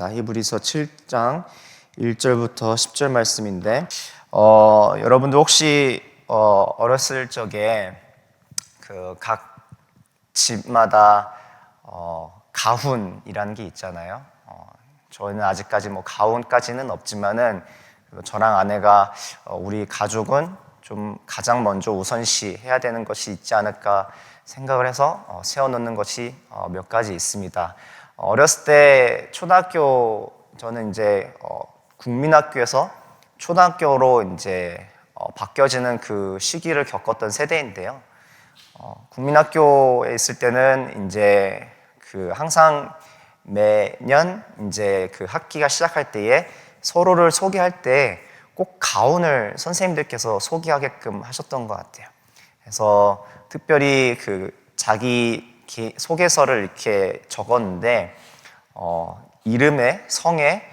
하겠습니다. 히브리서 7장 1절부터 10절 말씀인데 여러분들 혹시 어렸을 적에 그 각 집마다 가훈이라는 게 있잖아요. 저희는 아직까지 뭐 가훈까지는 없지만은 저랑 아내가 우리 가족은 좀 가장 먼저 우선시 해야 되는 것이 있지 않을까 생각을 해서 세워놓는 것이 몇 가지 있습니다. 어렸을 때 초등학교, 저는 이제 국민학교에서 초등학교로 이제 바뀌어지는 그 시기를 겪었던 세대인데요. 국민학교에 있을 때는 이제 그 항상 매년 이제 그 학기가 시작할 때에 서로를 소개할 때 꼭 가훈을 선생님들께서 소개하게끔 하셨던 것 같아요. 그래서 특별히 그 자기 소개서를 이렇게 적었는데 이름에, 성에,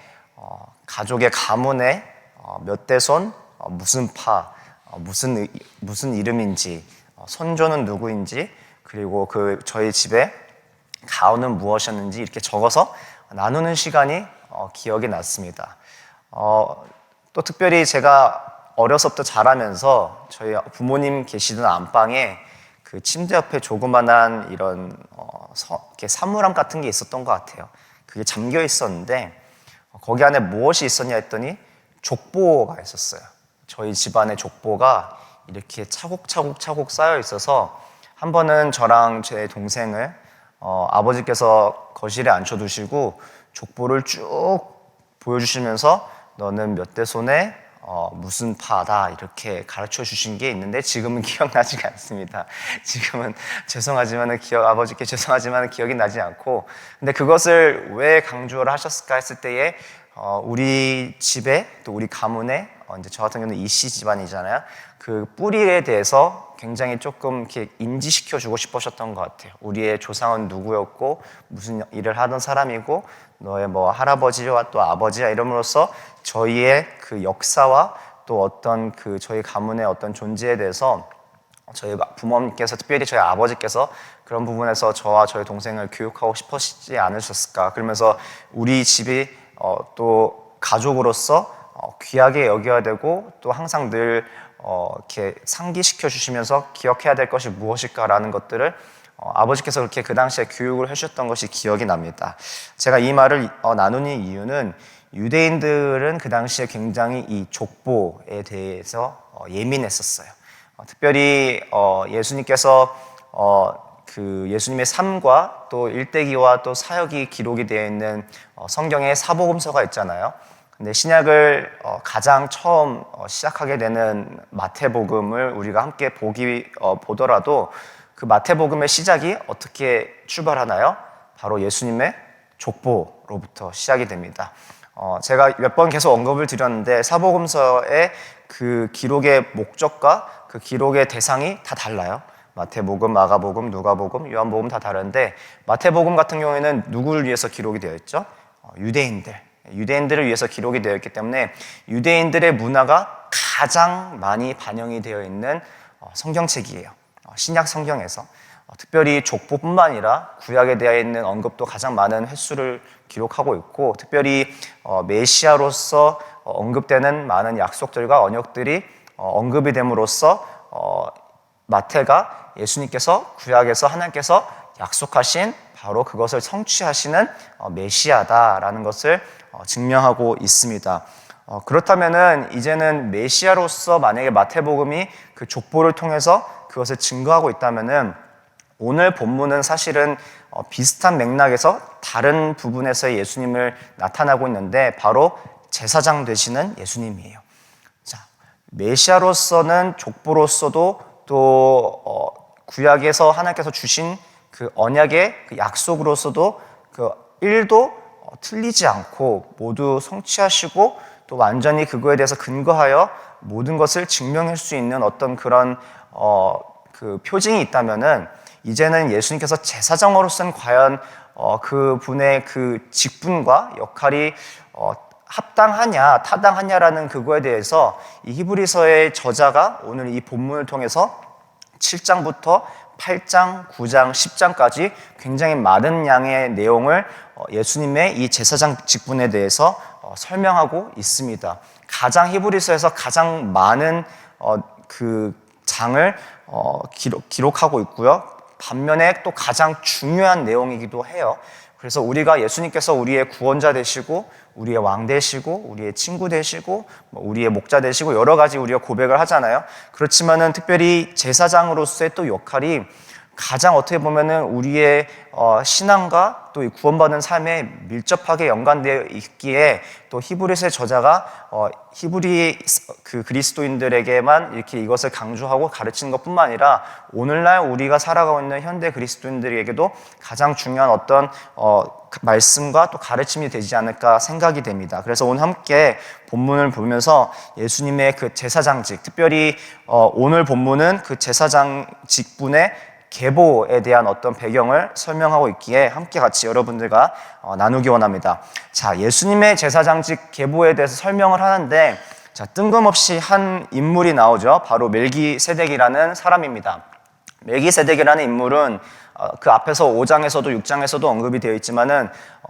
가족의 가문에, 몇 대 손, 무슨 파, 무슨 이름인지, 손조는 누구인지, 그리고 그 저희 집에 가훈은 무엇이었는지 이렇게 적어서 나누는 시간이 기억이 났습니다. 또 특별히 제가 어려서부터 자라면서 저희 부모님 계시던 안방에 그 침대 옆에 조그만한 이런 이렇게 사물함 같은 게 있었던 것 같아요. 그게 잠겨 있었는데 거기 안에 무엇이 있었냐 했더니 족보가 있었어요. 저희 집안의 족보가 이렇게 차곡차곡 쌓여 있어서 한 번은 저랑 제 동생을 아버지께서 거실에 앉혀두시고 족보를 쭉 보여주시면서 너는 몇 대 손에 무슨 파다 이렇게 가르쳐 주신 게 있는데 지금은 기억나지가 않습니다. 지금은 아버지께 죄송하지만 기억이 나지 않고, 근데 그것을 왜 강조를 하셨을까 했을 때에 우리 집에 또 우리 가문에 이제 저 같은 경우는 이씨 집안이잖아요. 그 뿌리에 대해서 굉장히 조금 이렇게 인지시켜 주고 싶으셨던 것 같아요. 우리의 조상은 누구였고 무슨 일을 하던 사람이고 너의 뭐 할아버지와 또 아버지야 이름으로써 저희의 그 역사와 또 어떤 그 저희 가문의 어떤 존재에 대해서 저희 부모님께서, 특별히 저희 아버지께서 그런 부분에서 저와 저희 동생을 교육하고 싶으시지 않으셨을까. 그러면서 우리 집이 또 가족으로서 귀하게 여겨야 되고 또 항상 늘 이렇게 상기시켜 주시면서 기억해야 될 것이 무엇일까라는 것들을 아버지께서 그렇게 그 당시에 교육을 해주셨던 것이 기억이 납니다. 제가 이 말을 나누는 이유는 유대인들은 그 당시에 굉장히 이 족보에 대해서 예민했었어요. 특별히 예수님께서 그 예수님의 삶과 또 일대기와 또 사역이 기록이 되어 있는 성경의 사복음서가 있잖아요. 근데 신약을 가장 처음 시작하게 되는 마태복음을 우리가 함께 보더라도 그 마태복음의 시작이 어떻게 출발하나요? 바로 예수님의 족보로부터 시작이 됩니다. 제가 몇 번 계속 언급을 드렸는데 사복음서의 그 기록의 목적과 그 기록의 대상이 다 달라요. 마태복음, 마가복음, 누가복음, 요한복음 다 다른데 마태복음 같은 경우에는 누구를 위해서 기록이 되어 있죠? 유대인들을 위해서 기록이 되어 있기 때문에 유대인들의 문화가 가장 많이 반영이 되어 있는 성경책이에요. 신약 성경에서 특별히 족보뿐만 아니라 구약에 대해 있는 언급도 가장 많은 횟수를 기록하고 있고, 특별히 메시아로서 언급되는 많은 약속들과 언약들이 언급이 됨으로써 마태가 예수님께서 구약에서 하나님께서 약속하신 바로 그것을 성취하시는 메시아다라는 것을 증명하고 있습니다. 그렇다면은 이제는 메시아로서 만약에 마태복음이 그 족보를 통해서 그것을 증거하고 있다면은 오늘 본문은 사실은 비슷한 맥락에서 다른 부분에서 예수님을 나타나고 있는데 바로 제사장 되시는 예수님이에요. 자, 메시아로서는 족보로서도 또 구약에서 하나님께서 주신 그 언약의 그 약속으로서도 그 일도 틀리지 않고 모두 성취하시고 또 완전히 그거에 대해서 근거하여 모든 것을 증명할 수 있는 어떤 그런 그 표징이 있다면은 이제는 예수님께서 제사장으로서는 과연 그 분의 그 직분과 역할이 합당하냐 타당하냐라는 그거에 대해서 이 히브리서의 저자가 오늘 이 본문을 통해서 7장부터 8장, 9장, 10장까지 굉장히 많은 양의 내용을 예수님의 이 제사장 직분에 대해서 설명하고 있습니다. 가장 히브리서에서 가장 많은 그 장을 기록하고 있고요. 반면에 또 가장 중요한 내용이기도 해요. 그래서 우리가 예수님께서 우리의 구원자 되시고 우리의 왕 되시고 우리의 친구 되시고 우리의 목자 되시고 여러 가지 우리가 고백을 하잖아요. 그렇지만은 특별히 제사장으로서의 또 역할이 가장 어떻게 보면은 우리의 신앙과 또 이 구원받은 삶에 밀접하게 연관되어 있기에 또 히브리서의 저자가 히브리 그 그리스도인들에게만 이렇게 이것을 강조하고 가르치는 것뿐만 아니라 오늘날 우리가 살아가고 있는 현대 그리스도인들에게도 가장 중요한 어떤 말씀과 또 가르침이 되지 않을까 생각이 됩니다. 그래서 오늘 함께 본문을 보면서 예수님의 그 제사장직, 특별히 오늘 본문은 그 제사장 직분의 계보에 대한 어떤 배경을 설명하고 있기에 함께 같이 여러분들과 나누기 원합니다. 자, 예수님의 제사장직 계보에 대해서 설명을 하는데 자, 뜬금없이 한 인물이 나오죠. 바로 멜기세덱이라는 사람입니다. 멜기세덱이라는 인물은 그 앞에서 5장에서도 6장에서도 언급이 되어 있지만은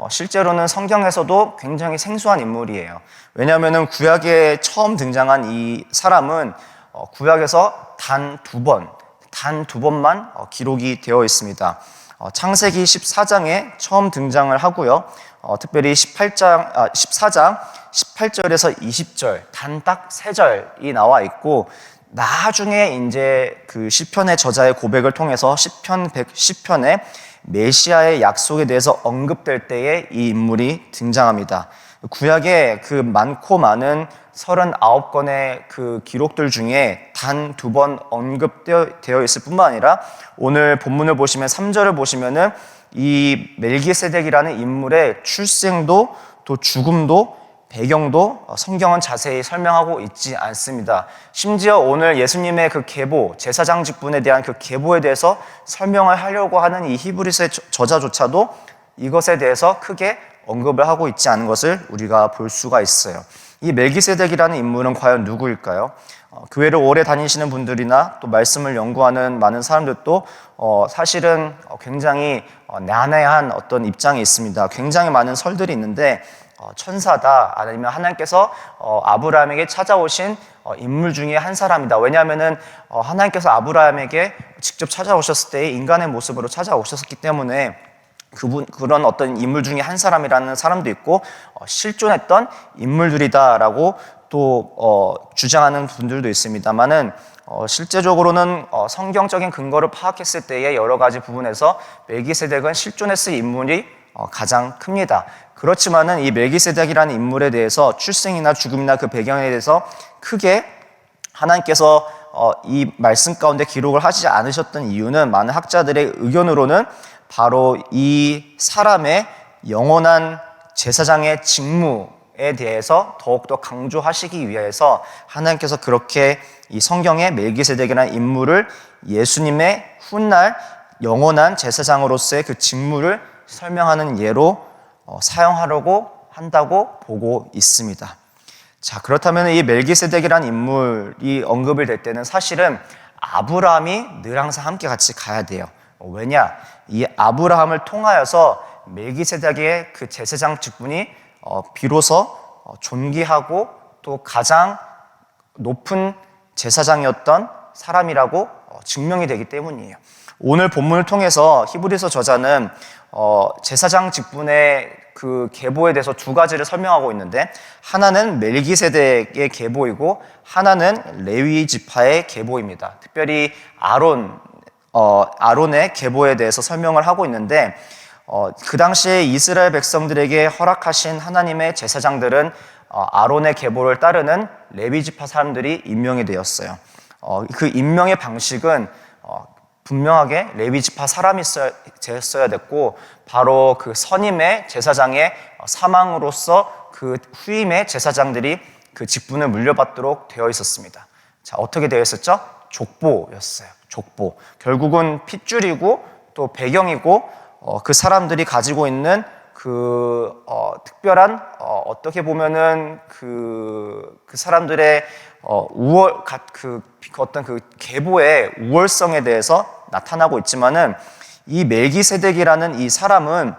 실제로는 성경에서도 굉장히 생소한 인물이에요. 왜냐하면은 구약에 처음 등장한 이 사람은 구약에서 단 두 번만 기록이 되어 있습니다. 창세기 14장에 처음 등장을 하고요. 특별히 14장 18절에서 20절 단 딱 3절이 나와 있고 나중에 이제 그 시편의 저자의 고백을 통해서 시편 110편에 메시아의 약속에 대해서 언급될 때에 이 인물이 등장합니다. 구약에 그 많고 많은 39건의 그 기록들 중에 단 2번 언급되어 있을 뿐만 아니라 오늘 본문을 보시면 3절을 보시면은 이 멜기세덱이라는 인물의 출생도 또 죽음도 배경도 성경은 자세히 설명하고 있지 않습니다. 심지어 오늘 예수님의 그 계보, 제사장 직분에 대한 그 계보에 대해서 설명을 하려고 하는 이 히브리서의 저자조차도 이것에 대해서 크게 언급을 하고 있지 않은 것을 우리가 볼 수가 있어요. 이 멜기세덱이라는 인물은 과연 누구일까요? 교회를 오래 다니시는 분들이나 또 말씀을 연구하는 많은 사람들도 사실은 굉장히 난해한 어떤 입장이 있습니다. 굉장히 많은 설들이 있는데 천사다 아니면 하나님께서 아브라함에게 찾아오신 인물 중에 한 사람이다. 왜냐하면은 하나님께서 아브라함에게 직접 찾아오셨을 때 인간의 모습으로 찾아오셨기 때문에 그런 어떤 인물 중에 한 사람이라는 사람도 있고 실존했던 인물들이다라고 또 주장하는 분들도 있습니다만은 실제적으로는 성경적인 근거를 파악했을 때의 여러 가지 부분에서 멜기세덱은 실존했을 인물이 가장 큽니다. 그렇지만은 이 멜기세덱이라는 인물에 대해서 출생이나 죽음이나 그 배경에 대해서 크게 하나님께서 이 말씀 가운데 기록을 하지 않으셨던 이유는 많은 학자들의 의견으로는 바로 이 사람의 영원한 제사장의 직무에 대해서 더욱더 강조하시기 위해서 하나님께서 그렇게 이 성경의 멜기세덱이라는 인물을 예수님의 훗날 영원한 제사장으로서의 그 직무를 설명하는 예로 사용하려고 한다고 보고 있습니다. 자, 그렇다면 이 멜기세덱이라는 인물이 언급이 될 때는 사실은 아브라함이 늘 항상 함께 같이 가야 돼요. 왜냐? 이 아브라함을 통하여서 멜기세덱의 그 제사장 직분이 비로소 존귀하고 또 가장 높은 제사장이었던 사람이라고 증명이 되기 때문이에요. 오늘 본문을 통해서 히브리서 저자는 제사장 직분의 그 계보에 대해서 두 가지를 설명하고 있는데 하나는 멜기세덱의 계보이고 하나는 레위 지파의 계보입니다. 특별히 아론의 계보에 대해서 설명을 하고 있는데 그 당시에 이스라엘 백성들에게 허락하신 하나님의 제사장들은 아론의 계보를 따르는 레위 지파 사람들이 임명이 되었어요. 그 임명의 방식은 분명하게 레위 지파 사람이 되었어야 됐고 바로 그 선임의 제사장의 사망으로서 그 후임의 제사장들이 그 직분을 물려받도록 되어 있었습니다. 자, 어떻게 되어 있었죠? 족보였어요. 족보. 결국은 핏줄이고 또 배경이고 그 사람들이 가지고 있는 그 특별한 어떻게 보면은 그 사람들의 어떤 그 계보의 우월성에 대해서 나타나고 있지만은 이 멜기세덱이라는 이 사람은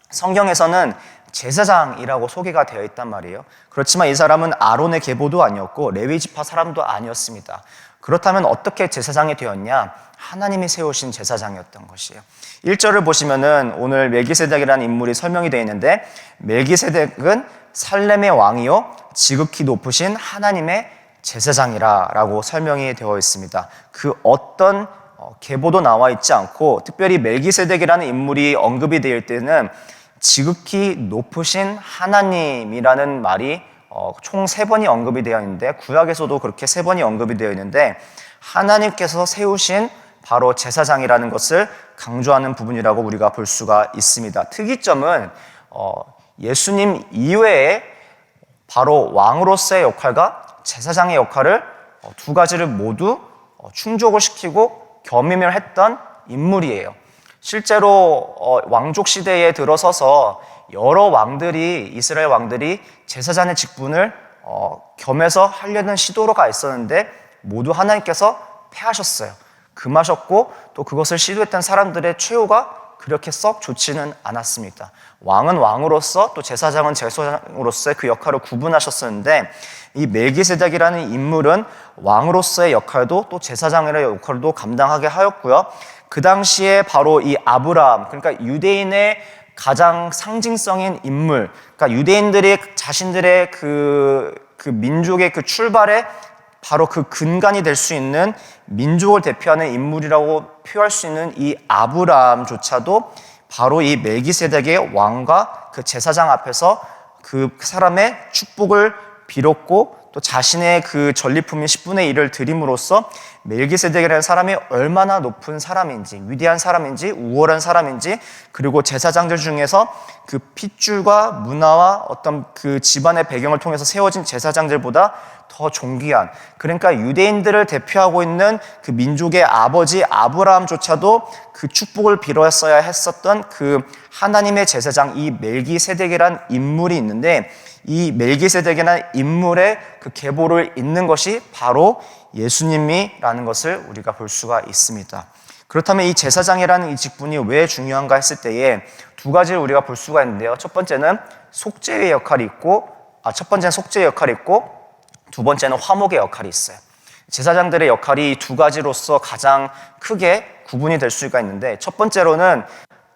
성경에서는 제사장이라고 소개가 되어 있단 말이에요. 그렇지만 이 사람은 아론의 계보도 아니었고 레위 지파 사람도 아니었습니다. 그렇다면 어떻게 제사장이 되었냐? 하나님이 세우신 제사장이었던 것이에요. 1절을 보시면은 오늘 멜기세덱이라는 인물이 설명이 되어 있는데, 멜기세덱은 살렘의 왕이요 지극히 높으신 하나님의 제사장이라고 설명이 되어 있습니다. 그 어떤 계보도 나와 있지 않고, 특별히 멜기세덱이라는 인물이 언급이 될 때는 지극히 높으신 하나님이라는 말이 총 3번이 언급이 되어 있는데, 구약에서도 그렇게 3번이 언급이 되어 있는데, 하나님께서 세우신 바로 제사장이라는 것을 강조하는 부분이라고 우리가 볼 수가 있습니다. 특이점은 예수님 이외에 바로 왕으로서의 역할과 제사장의 역할을 두 가지를 모두 충족을 시키고 겸임을 했던 인물이에요. 실제로 왕족 시대에 들어서서 여러 왕들이, 이스라엘 왕들이 제사장의 직분을 겸해서 하려는 시도가 있었는데 모두 하나님께서 패하셨어요. 금하셨고, 또 그것을 시도했던 사람들의 최후가 그렇게 썩 좋지는 않았습니다. 왕은 왕으로서, 또 제사장은 제사장으로서의 그 역할을 구분하셨었는데, 이 멜기세덱이라는 인물은 왕으로서의 역할도 또 제사장의 역할도 감당하게 하였고요. 그 당시에 바로 이 아브라함, 그러니까 유대인의 가장 상징성인 인물, 그러니까 유대인들이 자신들의 그 민족의 그 출발에 바로 그 근간이 될 수 있는 민족을 대표하는 인물이라고 표할 수 있는 이 아브라함조차도 바로 이 멜기세덱의 왕과 그 제사장 앞에서 그 사람의 축복을 빌었고, 또 자신의 그 전리품인 10분의 1을 드림으로써 멜기세덱이라는 사람이 얼마나 높은 사람인지, 위대한 사람인지, 우월한 사람인지, 그리고 제사장들 중에서 그 핏줄과 문화와 어떤 그 집안의 배경을 통해서 세워진 제사장들보다 더 존귀한, 그러니까 유대인들을 대표하고 있는 그 민족의 아버지 아브라함조차도 그 축복을 빌었어야 했었던 그 하나님의 제사장, 이 멜기세덱이란 인물이 있는데, 이 멜기세덱이라는 인물의 그 계보를 잇는 것이 바로 예수님이라는 것을 우리가 볼 수가 있습니다. 그렇다면 이 제사장이라는 이 직분이 왜 중요한가 했을 때에 두 가지를 우리가 볼 수가 있는데요. 첫 번째는 속죄의 역할이 있고, 두 번째는 화목의 역할이 있어요. 제사장들의 역할이 두 가지로서 가장 크게 구분이 될 수가 있는데, 첫 번째로는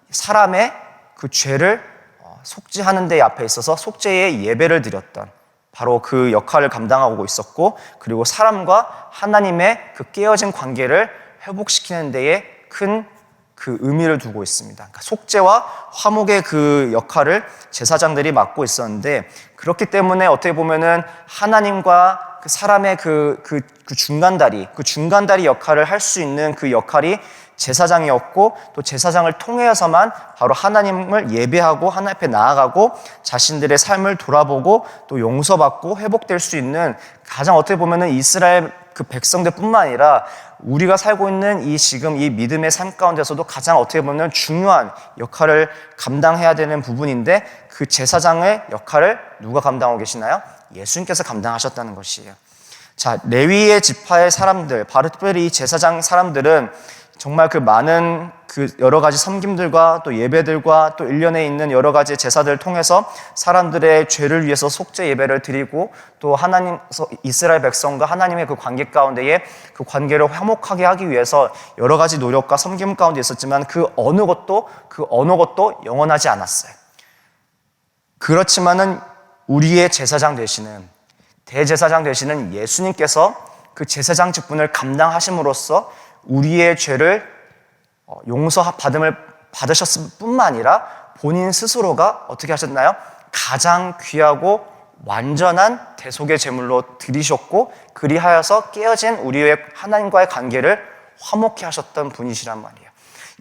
사람의 그 죄를 속죄하는 데 앞에 있어서 속죄의 예배를 드렸던 바로 그 역할을 감당하고 있었고, 그리고 사람과 하나님의 그 깨어진 관계를 회복시키는 데에 큰 그 의미를 두고 있습니다. 그러니까 속죄와 화목의 그 역할을 제사장들이 맡고 있었는데, 그렇기 때문에 어떻게 보면은 하나님과 그 사람의 그 중간다리 역할을 할 수 있는 그 역할이 제사장이었고, 또 제사장을 통해서만 바로 하나님을 예배하고 하나님 앞에 나아가고 자신들의 삶을 돌아보고 또 용서받고 회복될 수 있는, 가장 어떻게 보면은 이스라엘 그 백성들뿐만 아니라 우리가 살고 있는 이 지금 이 믿음의 삶 가운데서도 가장 어떻게 보면 중요한 역할을 감당해야 되는 부분인데, 그 제사장의 역할을 누가 감당하고 계시나요? 예수님께서 감당하셨다는 것이에요. 자, 레위의 지파의 사람들, 바로 특별히 이 제사장 사람들은 정말 그 많은 그 여러 가지 섬김들과 또 예배들과 또 일련에 있는 여러 가지 제사들을 통해서 사람들의 죄를 위해서 속죄 예배를 드리고, 또 하나님, 이스라엘 백성과 하나님의 그 관계 가운데에 그 관계를 화목하게 하기 위해서 여러 가지 노력과 섬김 가운데 있었지만 그 어느 것도 영원하지 않았어요. 그렇지만은 우리의 제사장 되시는, 대제사장 되시는 예수님께서 그 제사장 직분을 감당하심으로써 우리의 죄를 용서받음을 받으셨을 뿐만 아니라 본인 스스로가 어떻게 하셨나요? 가장 귀하고 완전한 대속의 제물로 드리셨고, 그리하여서 깨어진 우리의 하나님과의 관계를 화목케 하셨던 분이시란 말이에요.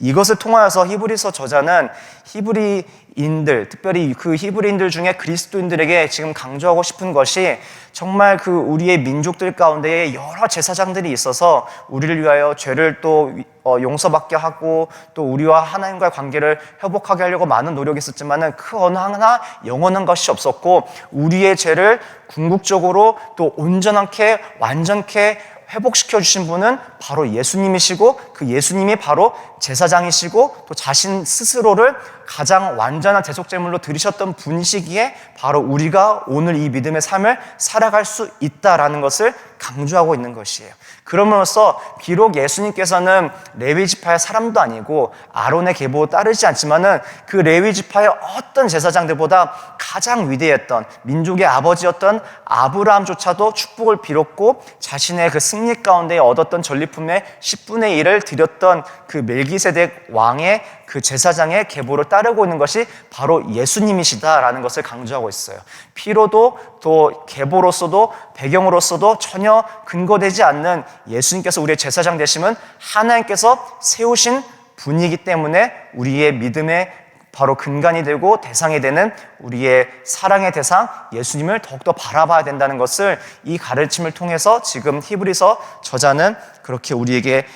이것을 통하여서 히브리서 저자는 히브리인들, 특별히 그 히브리인들 중에 그리스도인들에게 지금 강조하고 싶은 것이 정말 그 우리의 민족들 가운데에 여러 제사장들이 있어서 우리를 위하여 죄를 또 용서받게 하고 또 우리와 하나님과의 관계를 회복하게 하려고 많은 노력이 있었지만은 그 어느 하나 영원한 것이 없었고, 우리의 죄를 궁극적으로 또 온전하게 완전케 회복시켜 주신 분은 바로 예수님이시고, 그 예수님이 바로 제사장이시고 또 자신 스스로를 가장 완전한 대속제물로 드리셨던 분이시기에 바로 우리가 오늘 이 믿음의 삶을 살아갈 수 있다라는 것을 강조하고 있는 것이에요. 그럼으로써 비록 예수님께서는 레위 지파의 사람도 아니고 아론의 계보 따르지 않지만은 그 레위 지파의 어떤 제사장들보다 가장 위대했던 민족의 아버지였던 아브라함조차도 축복을 빌었고 자신의 그 승리 가운데 얻었던 전리품의 10분의 1을 드렸던 그 멜기세덱 왕의 그 제사장의 계보를 따르고 있는 것이 바로 예수님이시다라는 것을 강조하고 있어요. 피로도 또 계보로서도 배경으로서도 전혀 근거되지 않는 예수님께서 우리의 제사장 되심은 하나님께서 세우신 분이기 때문에 우리의 믿음의 바로 근간이 되고 대상이 되는 우리의 사랑의 대상 예수님을 더욱더 바라봐야 된다는 것을 이 가르침을 통해서 지금 히브리서 저자는 그렇게 우리에게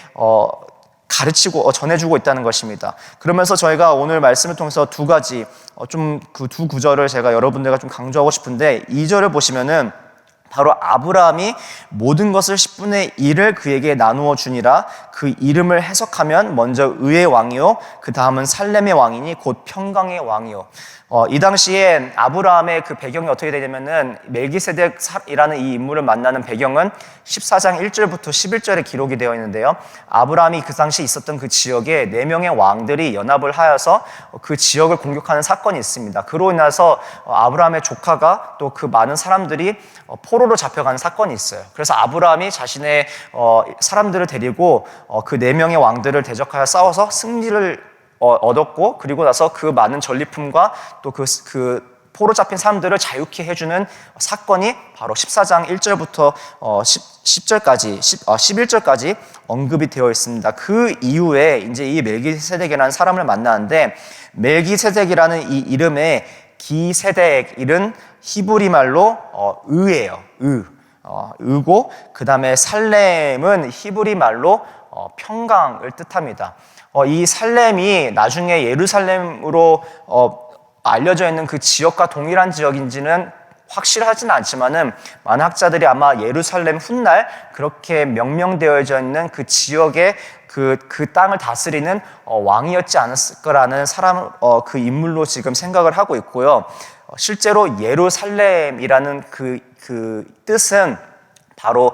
가르치고 전해주고 있다는 것입니다. 그러면서 저희가 오늘 말씀을 통해서 두 가지 좀 그 두 구절을 제가 여러분들과 좀 강조하고 싶은데, 2절을 보시면은 바로 아브라함이 모든 것을 10분의 1을 그에게 나누어 주니라. 그 이름을 해석하면 먼저 의의 왕이요, 그 다음은 살렘의 왕이니 곧 평강의 왕이요. 이 당시에 아브라함의 그 배경이 어떻게 되냐면은 멜기세덱이라는 이 인물을 만나는 배경은 14장 1절부터 11절에 기록이 되어 있는데요. 아브라함이 그 당시 있었던 그 지역에 4명의 왕들이 연합을 하여서 그 지역을 공격하는 사건이 있습니다. 그로 인해서 아브라함의 조카가 또 그 많은 사람들이 포로로 잡혀가는 사건이 있어요. 그래서 아브라함이 자신의 사람들을 데리고 그 4명의 왕들을 대적하여 싸워서 승리를 얻었고, 그리고 나서 그 많은 전리품과 또 그 포로 잡힌 사람들을 자유케 해주는 사건이 바로 14장 1절부터 11절까지 언급이 되어 있습니다. 그 이후에 이제 이 멜기세덱이라는 사람을 만나는데, 멜기세덱이라는 이 이름의 기세덱, 히브리 말로 의예요. 의고, 그 다음에 살렘은 히브리 말로 평강을 뜻합니다. 이 살렘이 나중에 예루살렘으로 알려져 있는 그 지역과 동일한 지역인지는 확실하지는 않지만은 많은 학자들이 아마 예루살렘 훗날 그렇게 명명되어져 있는 그 지역의 그 땅을 다스리는 왕이었지 않았을까라는 그 인물로 지금 생각을 하고 있고요. 실제로 예루살렘이라는 그 뜻은 바로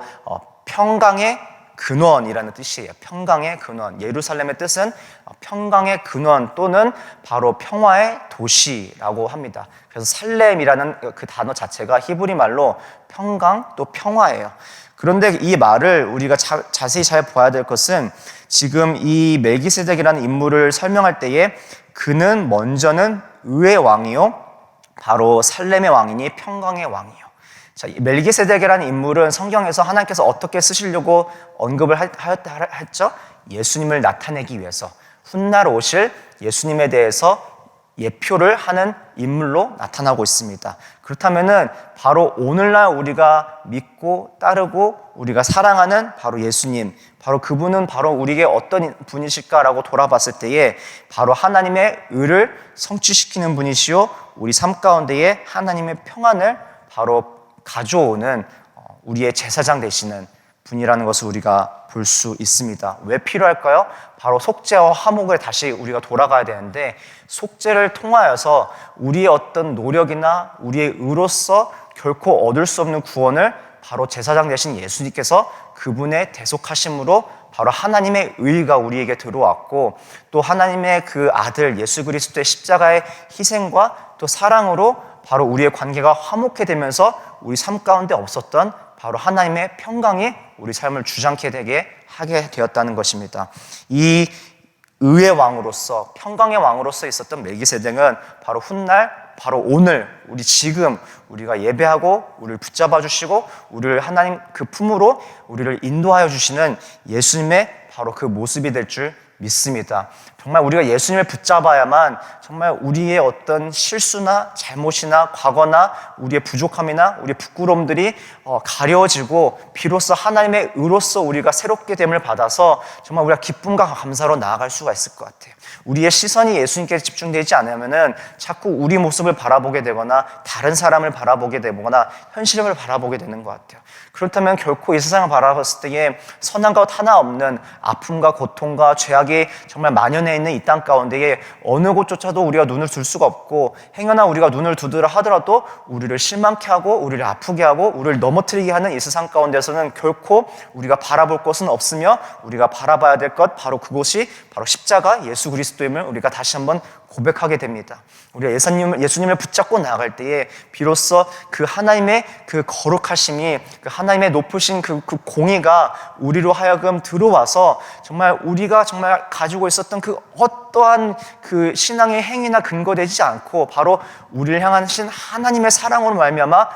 평강의 근원이라는 뜻이에요. 평강의 근원. 예루살렘의 뜻은 평강의 근원 또는 바로 평화의 도시라고 합니다. 그래서 살렘이라는 그 단어 자체가 히브리 말로 평강 또 평화예요. 그런데 이 말을 우리가 자세히 잘 봐야 될 것은, 지금 이 멜기세덱이라는 인물을 설명할 때에 그는 먼저는 의의 왕이요, 바로 살렘의 왕이니 평강의 왕이요. 자, 멜기세덱이라는 인물은 성경에서 하나님께서 어떻게 쓰시려고 언급을 했죠? 예수님을 나타내기 위해서, 훗날 오실 예수님에 대해서 예표를 하는 인물로 나타나고 있습니다. 그렇다면은 바로 오늘날 우리가 믿고 따르고 우리가 사랑하는 바로 예수님, 바로 그분은 바로 우리에게 어떤 분이실까라고 돌아봤을 때에 바로 하나님의 의를 성취시키는 분이시요, 우리 삶 가운데에 하나님의 평안을 바로 가져오는 우리의 제사장 되시는 분이라는 것을 우리가 볼 수 있습니다. 왜 필요할까요? 바로 속죄와 화목을 다시 우리가 돌아가야 되는데, 속죄를 통하여서 우리의 어떤 노력이나 우리의 의로서 결코 얻을 수 없는 구원을 바로 제사장 되신 예수님께서 그분의 대속하심으로 바로 하나님의 의가 우리에게 들어왔고, 또 하나님의 그 아들 예수 그리스도의 십자가의 희생과 또 사랑으로 바로 우리의 관계가 화목해 되면서 우리 삶 가운데 없었던 바로 하나님의 평강이 우리 삶을 주장케 되게 하게 되었다는 것입니다. 이 의의 왕으로서, 평강의 왕으로서 있었던 멜기세덱은 바로 훗날, 바로 오늘, 우리 지금 우리가 예배하고 우리를 붙잡아 주시고 우리를 하나님 그 품으로 우리를 인도하여 주시는 예수님의 바로 그 모습이 될 줄 믿습니다. 정말 우리가 예수님을 붙잡아야만 정말 우리의 어떤 실수나 잘못이나 과거나 우리의 부족함이나 우리의 부끄러움들이 가려지고 비로소 하나님의 의로서 우리가 새롭게 됨을 받아서 정말 우리가 기쁨과 감사로 나아갈 수가 있을 것 같아요. 우리의 시선이 예수님께 집중되지 않으면은 자꾸 우리 모습을 바라보게 되거나 다른 사람을 바라보게 되거나 현실을 바라보게 되는 것 같아요. 그렇다면 결코 이 세상을 바라봤을 때에 선한 것 하나 없는 아픔과 고통과 죄악이 정말 만연해 있는 이 땅 가운데에 어느 곳조차도 우리가 눈을 둘 수가 없고, 행여나 우리가 눈을 두드려 하더라도 우리를 실망케 하고 우리를 아프게 하고 우리를 넘어뜨리게 하는 이 세상 가운데서는 결코 우리가 바라볼 것은 없으며, 우리가 바라봐야 될 것 바로 그곳이 바로 십자가 예수 그리스도임을 우리가 다시 한번 고백하게 됩니다. 우리가 예수님을 붙잡고 나아갈 때에 비로소 그 하나님의 그 거룩하심이, 그 하나님의 높으신 그 공의가 우리로 하여금 들어와서 정말 우리가 정말 가지고 있었던 그 어떠한 그 신앙의 행위나 근거되지 않고 바로 우리를 향하신 하나님의 사랑으로 말미암아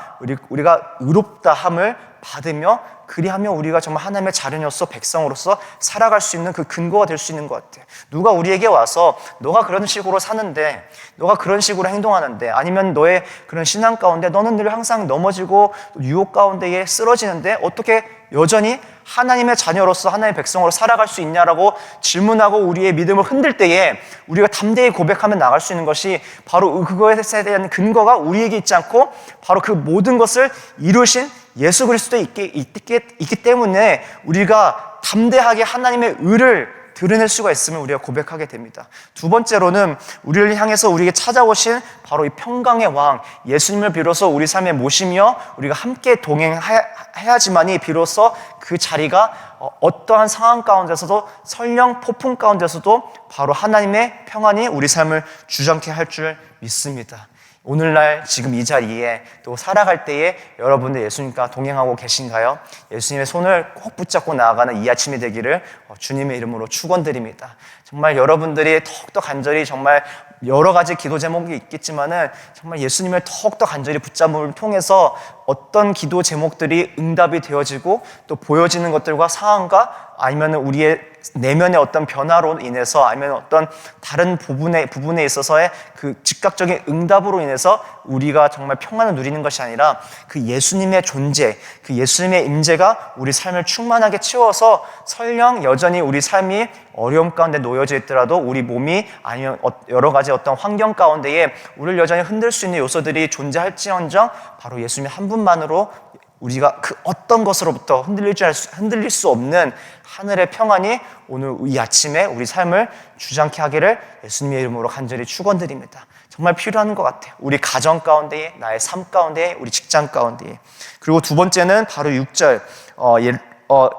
우리가 의롭다함을 받으며, 그리하며 우리가 정말 하나님의 자녀로서 백성으로서 살아갈 수 있는 그 근거가 될 수 있는 것 같아요. 누가 우리에게 와서 너가 그런 식으로 사는데, 너가 그런 식으로 행동하는데, 아니면 너의 그런 신앙 가운데 너는 늘 항상 넘어지고 유혹 가운데에 쓰러지는데 어떻게 여전히 하나님의 자녀로서 하나님의 백성으로 살아갈 수 있냐라고 질문하고 우리의 믿음을 흔들 때에 우리가 담대히 고백하며 나갈 수 있는 것이 바로 그거에 대한 근거가 우리에게 있지 않고 바로 그 모든 것을 이루신 예수 그리스도에 있기 때문에 우리가 담대하게 하나님의 의를 드러낼 수가 있으면 우리가 고백하게 됩니다. 두 번째로는 우리를 향해서 우리에게 찾아오신 바로 이 평강의 왕 예수님을 비로소 우리 삶에 모시며 우리가 함께 동행해야지만이 비로소 그 자리가 어떠한 상황 가운데서도, 설령 폭풍 가운데서도 바로 하나님의 평안이 우리 삶을 주장케 할 줄 믿습니다. 오늘날 지금 이 자리에 또 살아갈 때에 여러분들 예수님과 동행하고 계신가요? 예수님의 손을 꼭 붙잡고 나아가는 이 아침이 되기를 주님의 이름으로 축원드립니다. 정말 여러분들이 더욱더 간절히, 정말 여러 가지 기도 제목이 있겠지만은 정말 예수님을 더욱더 간절히 붙잡음을 통해서 어떤 기도 제목들이 응답이 되어지고 또 보여지는 것들과 상황과 아니면 우리의 내면의 어떤 변화로 인해서, 아니면 어떤 다른 부분에 있어서의 그 즉각적인 응답으로 인해서 우리가 정말 평안을 누리는 것이 아니라 그 예수님의 존재, 그 예수님의 임재가 우리 삶을 충만하게 채워서 설령 여전히 우리 삶이 어려움 가운데 놓여져 있더라도 우리 몸이 아니면 여러 가지 어떤 환경 가운데에 우리를 여전히 흔들 수 있는 요소들이 존재할지언정 바로 예수님 한 분만으로 우리가 그 어떤 것으로부터 흔들릴 수 없는 하늘의 평안이 오늘 이 아침에 우리 삶을 주장케 하기를 예수님의 이름으로 간절히 축원드립니다. 정말 필요한 것 같아요. 우리 가정 가운데에, 나의 삶 가운데에, 우리 직장 가운데에. 그리고 두 번째는 바로 6절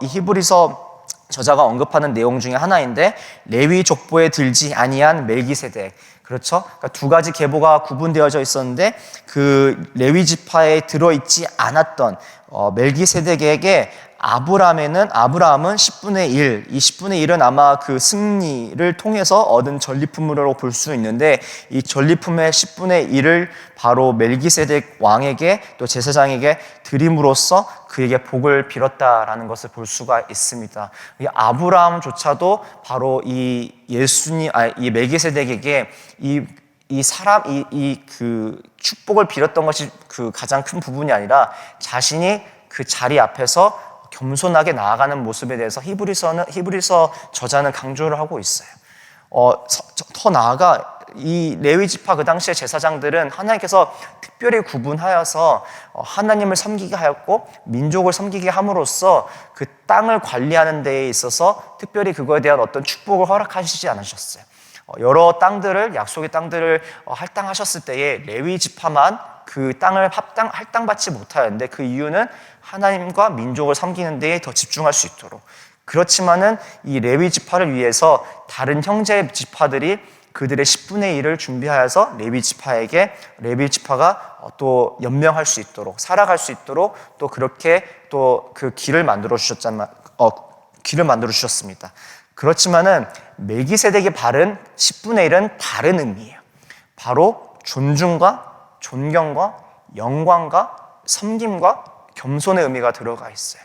이 히브리서 저자가 언급하는 내용 중에 하나인데, 레위 족보에 들지 아니한 멜기세덱. 그렇죠? 그러니까 두 가지 계보가 구분되어져 있었는데 그 레위 지파에 들어있지 않았던 멜기세덱에게 아브라함은 10분의 1, 이 10분의 1은 아마 그 승리를 통해서 얻은 전리품으로 볼 수 있는데, 이 전리품의 10분의 1을 바로 멜기세덱 왕에게 또 제사장에게 드림으로써 그에게 복을 빌었다라는 것을 볼 수가 있습니다. 이 아브라함조차도 바로 이 멜기세덱에게 그 축복을 빌었던 것이 그 가장 큰 부분이 아니라 자신이 그 자리 앞에서 겸손하게 나아가는 모습에 대해서 히브리서 저자는 강조를 하고 있어요. 더 나아가 이 레위 지파 그 당시의 제사장들은 하나님께서 특별히 구분하여서 하나님을 섬기게 하였고 민족을 섬기게 함으로써 그 땅을 관리하는 데에 있어서 특별히 그거에 대한 어떤 축복을 허락하시지 않으셨어요. 여러 땅들을, 약속의 땅들을 할당하셨을 때에 레위 지파만 그 땅을 할당받지 못하였는데, 그 이유는 하나님과 민족을 섬기는 데에 더 집중할 수 있도록. 그렇지만은 이 레위 지파를 위해서 다른 형제 지파들이 그들의 10분의 1을 준비하여서 레위 지파가 또 연명할 수 있도록, 살아갈 수 있도록 또 그렇게 또 그 길을 만들어 주셨습니다. 그렇지만은 멜기세덱이 바른 10분의 1은 다른 의미예요. 바로 존중과 존경과 영광과 섬김과 겸손의 의미가 들어가 있어요.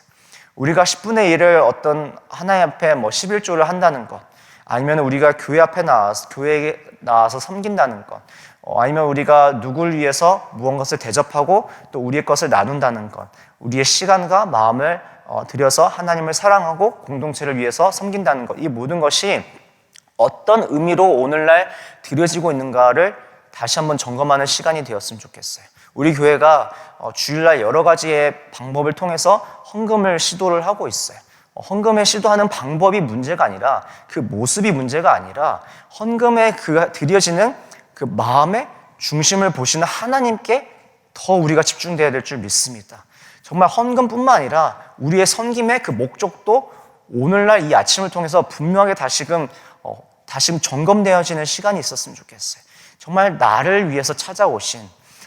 우리가 10분의 1을 어떤 하나님 앞에 11조를 한다는 것, 아니면 우리가 교회에 나와서 섬긴다는 것, 아니면 우리가 누구를 위해서 무언가를 대접하고 또 우리의 것을 나눈다는 것, 우리의 시간과 마음을 들여서 하나님을 사랑하고 공동체를 위해서 섬긴다는 것, 이 모든 것이 어떤 의미로 오늘날 드려지고 있는가를 다시 한번 점검하는 시간이 되었으면 좋겠어요. 우리 교회가 주일날 여러 가지의 방법을 통해서 헌금을 시도를 하고 있어요. 헌금에 시도하는 방법이 문제가 아니라 그 모습이 문제가 아니라 헌금에 드려지는 그 마음의 중심을 보시는 하나님께 더 우리가 집중돼야 될 줄 믿습니다. 정말 헌금뿐만 아니라 우리의 섬김의 그 목적도 오늘날 이 아침을 통해서 분명하게 다시금 점검되어지는 시간이 있었으면 좋겠어요. 정말 나를 위해서 찾아오신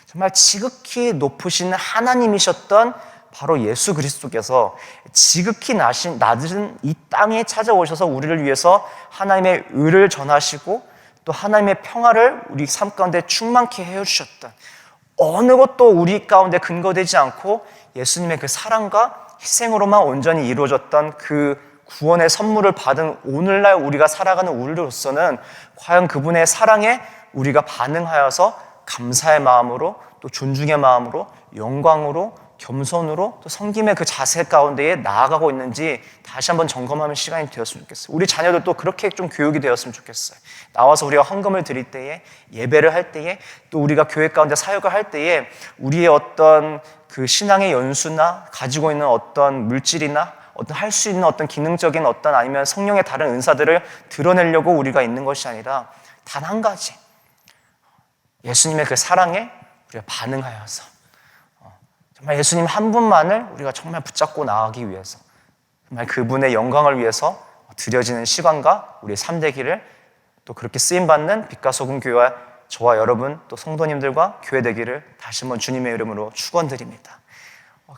정말 지극히 높으신 하나님이셨던 바로 예수 그리스도께서 지극히 낮은 이 땅에 찾아오셔서 우리를 위해서 하나님의 의를 전하시고 또 하나님의 평화를 우리 삶 가운데 충만케 해주셨던, 어느 것도 우리 가운데 근거되지 않고 예수님의 그 사랑과 희생으로만 온전히 이루어졌던 그 구원의 선물을 받은 오늘날 우리가 살아가는 우리로서는 과연 그분의 사랑에 우리가 반응하여서 감사의 마음으로 또 존중의 마음으로 영광으로 겸손으로 또 섬김의 그 자세 가운데에 나아가고 있는지 다시 한번 점검하는 시간이 되었으면 좋겠어요. 우리 자녀들도 그렇게 좀 교육이 되었으면 좋겠어요. 나와서 우리가 헌금을 드릴 때에, 예배를 할 때에, 또 우리가 교회 가운데 사역을 할 때에 우리의 어떤 그 신앙의 연수나 가지고 있는 어떤 물질이나 어떤 할 수 있는 어떤 기능적인 어떤 아니면 성령의 다른 은사들을 드러내려고 우리가 있는 것이 아니라 단 한 가지, 예수님의 그 사랑에 우리가 반응하여서 정말 예수님 한 분만을 우리가 정말 붙잡고 나아가기 위해서, 정말 그분의 영광을 위해서 드려지는 시간과 우리의 삶 되기를, 또 그렇게 쓰임받는 빛과 소금 교회와 저와 여러분 또 성도님들과 교회 되기를 다시 한번 주님의 이름으로 축원드립니다.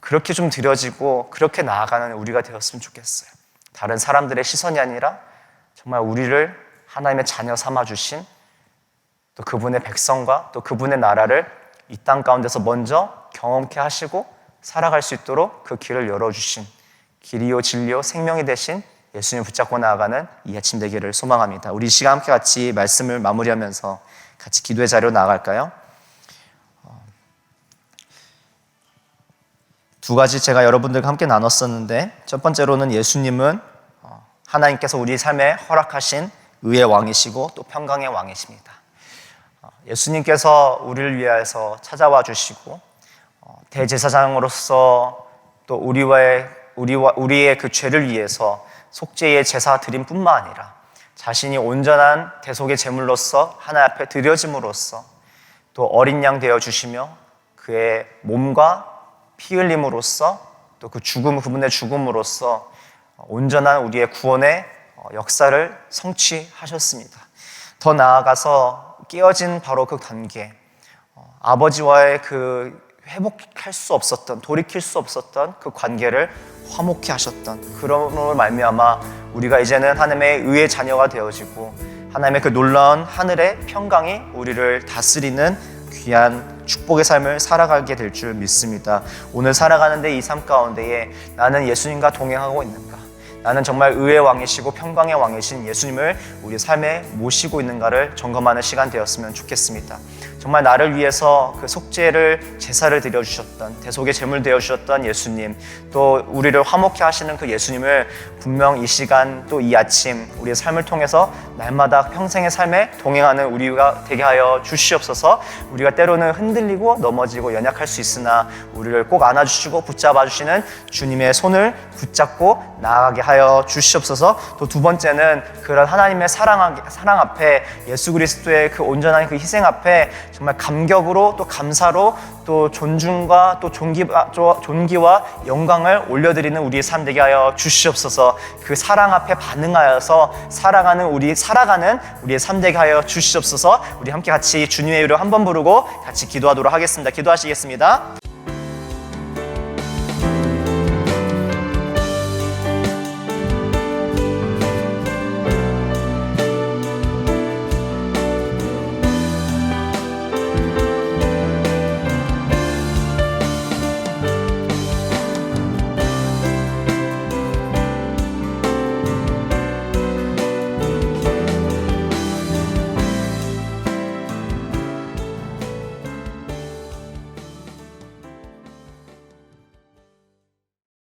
그렇게 좀 드려지고 그렇게 나아가는 우리가 되었으면 좋겠어요. 다른 사람들의 시선이 아니라 정말 우리를 하나님의 자녀 삼아주신 또 그분의 백성과 또 그분의 나라를 이 땅 가운데서 먼저 경험케 하시고 살아갈 수 있도록 그 길을 열어주신, 길이요 진리요 생명이 되신 예수님을 붙잡고 나아가는 이 아침 되기를 소망합니다. 우리 이 시간 함께 같이 말씀을 마무리하면서 같이 기도의 자리로 나아갈까요? 두 가지 제가 여러분들과 함께 나눴었는데, 첫 번째로는 예수님은 하나님께서 우리 삶에 허락하신 의의 왕이시고 또 평강의 왕이십니다. 예수님께서 우리를 위해서 찾아와 주시고 대제사장으로서 또 우리의 그 죄를 위해서 속죄의 제사 드림 뿐만 아니라 자신이 온전한 대속의 제물로서 하나님 앞에 드려짐으로써 또 어린 양 되어 주시며 그의 몸과 피 흘림으로써 또 그분의 죽음으로써 온전한 우리의 구원의 역사를 성취하셨습니다. 더 나아가서 깨어진 바로 그 관계, 아버지와의 그 회복할 수 없었던, 돌이킬 수 없었던 그 관계를 화목케 하셨던, 그러므로 말미암아 우리가 이제는 하나님의 의의 자녀가 되어지고 하나님의 그 놀라운 하늘의 평강이 우리를 다스리는 귀한 축복의 삶을 살아가게 될 줄 믿습니다. 오늘 살아가는데 이 삶 가운데에 나는 예수님과 동행하고 있는가? 나는 정말 의의 왕이시고 평강의 왕이신 예수님을 우리 삶에 모시고 있는가를 점검하는 시간 되었으면 좋겠습니다. 정말 나를 위해서 그 속죄를 제사를 드려주셨던, 대속의 제물 되어주셨던 예수님, 또 우리를 화목케 하시는 그 예수님을 분명 이 시간 또 이 아침 우리의 삶을 통해서 날마다 평생의 삶에 동행하는 우리가 되게 하여 주시옵소서. 우리가 때로는 흔들리고 넘어지고 연약할 수 있으나 우리를 꼭 안아주시고 붙잡아 주시는 주님의 손을 붙잡고 나아가게 하여 주시옵소서. 또 두 번째는 그런 하나님의 사랑 앞에, 예수 그리스도의 그 온전한 그 희생 앞에 정말 감격으로 또 감사로 또 존중과 또 존귀와 영광을 올려드리는 우리의 삶 되게 하여 주시옵소서. 그 사랑 앞에 반응하여서 살아가는 우리의 삶 되게 하여 주시옵소서. 우리 함께 같이 주님의 이름 한번 부르고 같이 기도하도록 하겠습니다. 기도하시겠습니다.